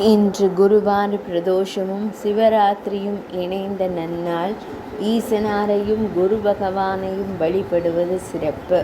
இன்று குருவார பிரதோஷமும் சிவராத்திரியும் இணைந்த நன்னாள். ஈசனாரையும் குரு பகவானையும் வழிபடுவது சிறப்பு.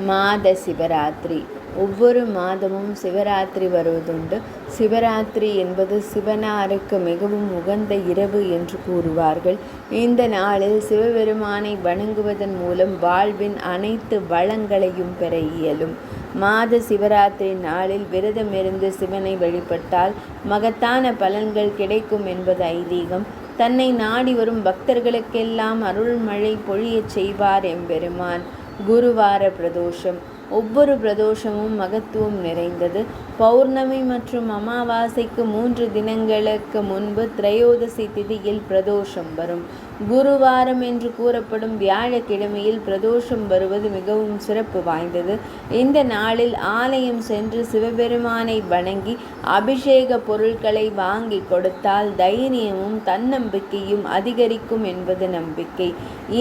மாத சிவராத்திரி. ஒவ்வொரு மாதமும் சிவராத்திரி வருவதுண்டு. சிவராத்திரி என்பது சிவனாருக்கு மிகவும் உகந்த இரவு என்று கூறுவார்கள். இந்த நாளில் சிவபெருமானை வணங்குவதன் மூலம் வாழ்வின் அனைத்து வளங்களையும் பெற இயலும். மாத சிவராத்திரி நாளில் விரதமிருந்து சிவனை வழிபட்டால் மகத்தான பலன்கள் கிடைக்கும் என்பது ஐதீகம். தன்னை நாடி வரும் பக்தர்களுக்கெல்லாம் அருள்மழை பொழியச் செய்வார் எம்பெருமான். குருவார பிரதோஷம். ஒவ்வொரு பிரதோஷமும் மகத்துவம் நிறைந்தது. பௌர்ணமி மற்றும் அமாவாசைக்கு 3 தினங்களுக்கு முன்பு திரையோதசி திதியில் பிரதோஷம் வரும். குருவாரம் என்று கூறப்படும் வியாழக்கிழமையில் பிரதோஷம் வருவது மிகவும் சிறப்பு வாய்ந்தது. இந்த நாளில் ஆலயம் சென்று சிவபெருமானை வணங்கி அபிஷேக பொருட்களை வாங்கி கொடுத்தால் தைரியமும் தன்னம்பிக்கையும் அதிகரிக்கும் என்பது நம்பிக்கை.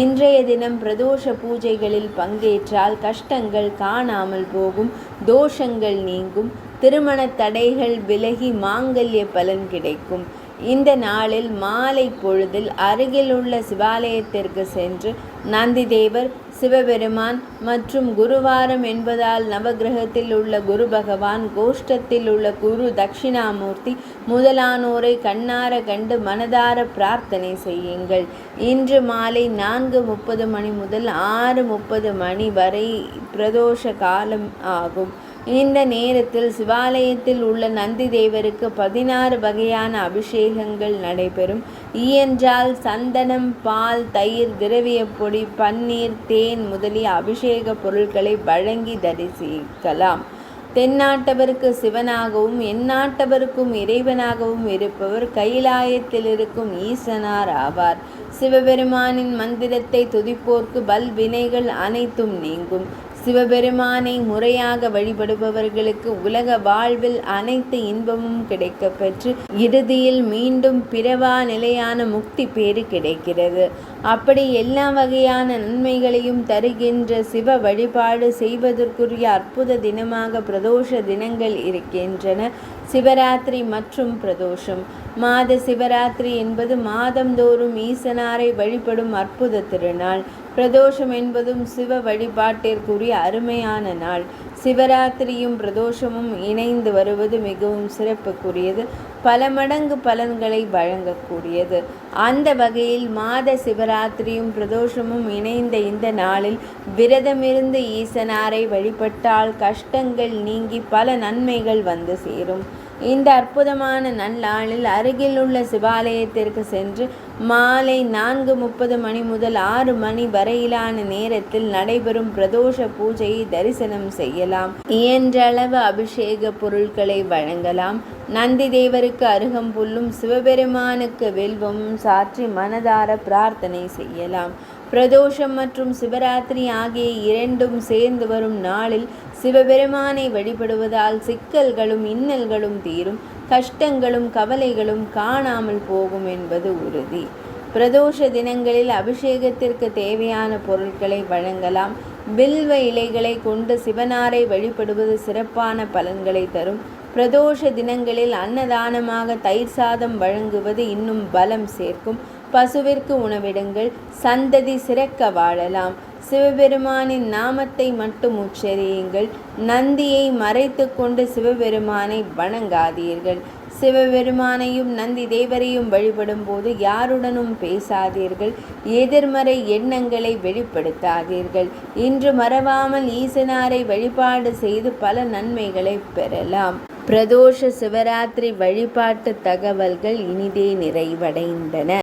இன்றைய தினம் பிரதோஷ பூஜைகளில் பங்கேற்றால் கஷ்டங்கள் காணாமல் போகும், தோஷங்கள் நீங்கும், திருமண தடைகள் விலகி மாங்கல்ய பலன் கிடைக்கும். இந்த நாளில் மாலை பொழுதில் அருகிலுள்ள சிவாலயத்திற்கு சென்று நந்திதேவர், சிவபெருமான் மற்றும் குருவாரம் என்பதால் நவகிரகத்தில் உள்ள குரு பகவான், கோஷ்டத்தில் உள்ள குரு தட்சிணாமூர்த்தி முதலானோரை கண்ணார கண்டு மனதார பிரார்த்தனை செய்யுங்கள். இன்று மாலை 4:30 மணி முதல் 6:30 மணி வரை பிரதோஷ காலம் ஆகும். இந்த நேரத்தில் சிவாலயத்தில் உள்ள நந்தி தேவருக்கு 16 வகையான அபிஷேகங்கள் நடைபெறும். இயன்றால் சந்தனம், பால், தயிர், திரவியப்பொடி, பன்னீர், தேன் முதலிய அபிஷேக பொருட்களை வழங்கி தரிசிக்கலாம். தென்னாட்டவருக்கு சிவனாகவும் எந்நாட்டவருக்கும் இறைவனாகவும் இருப்பவர் கைலாயத்தில் இருக்கும் ஈசனார் ஆவார். சிவபெருமானின் மந்திரத்தை துதிப்போர்க்கு வினைகள் அனைத்தும் நீங்கும். சிவபெருமானை முறையாக வழிபடுபவர்களுக்கு உலக வாழ்வில் அனைத்து இன்பமும் கிடைக்க பெற்று இறுதியில் மீண்டும் பிறவா நிலையான முக்தி பேறு கிடைக்கிறது. அப்படி எல்லா வகையான நன்மைகளையும் தருகின்ற சிவ வழிபாடு செய்வதற்குரிய அற்புத தினமாக பிரதோஷ தினங்கள் இருக்கின்றன. சிவராத்திரி மற்றும் பிரதோஷம். மாத சிவராத்திரி என்பது மாதந்தோறும் ஈசனாரை வழிபடும் அற்புத திருநாள். பிரதோஷம் என்பதும் சிவ வழிபாட்டிற்குரிய அருமையான நாள். சிவராத்திரியும் பிரதோஷமும் இணைந்து வருவது மிகவும் சிறப்புக்குரியது, பல மடங்கு பலன்களை வழங்கக்கூடியது. அந்த வகையில் மாத சிவராத்திரியும் பிரதோஷமும் இணைந்த இந்த நாளில் விரதமிருந்து ஈசனாரை வழிபட்டால் கஷ்டங்கள் நீங்கி பல நன்மைகள் வந்து சேரும். இந்த அற்புதமான நன்னாளில் அருகிலுள்ள சிவாலயத்திற்கு சென்று மாலை 4:30 மணி முதல் 6 மணி வரையிலான நேரத்தில் நடைபெறும் பிரதோஷ பூஜையை தரிசனம் செய்யலாம். இயன்றளவு அபிஷேக பொருட்களை வழங்கலாம். நந்தி தேவருக்கு அருகம்புல்லும் சிவபெருமானுக்கு வில்வமும் சாற்றி மனதார பிரார்த்தனை செய்யலாம். பிரதோஷம் மற்றும் சிவராத்திரி ஆகிய இரண்டும் சேர்ந்து வரும் நாளில் சிவபெருமானை வழிபடுவதால் சிக்கல்களும் இன்னல்களும் தீரும், கஷ்டங்களும் கவலைகளும் காணாமல் போகும் என்பது உறுதி. பிரதோஷ தினங்களில் அபிஷேகத்திற்கு தேவையான பொருட்களை வழங்கலாம். வில்வ இலைகளை கொண்டு சிவனாரை வழிபடுவது சிறப்பான பலன்களை தரும். பிரதோஷ தினங்களில் அன்னதானமாக தயிர் சாதம் வழங்குவது இன்னும் பலம் சேர்க்கும். பசுவிற்கு உணவிடுங்கள், சந்ததி சிறக்க வாழலாம். சிவபெருமானின் நாமத்தை மட்டும் உச்சரியுங்கள். நந்தியை மறைத்து கொண்டு சிவபெருமானை வணங்காதீர்கள். சிவபெருமானையும் நந்தி தேவரையும் வழிபடும் போது யாருடனும் பேசாதீர்கள். எதிர்மறை எண்ணங்களை வெளிப்படுத்தாதீர்கள். இன்று மறவாமல் ஈசனாரை வழிபாடு செய்து பல நன்மைகளை பெறலாம். பிரதோஷ சிவராத்திரி வழிபாட்டு தகவல்கள் இனிதே நிறைவடைந்தன.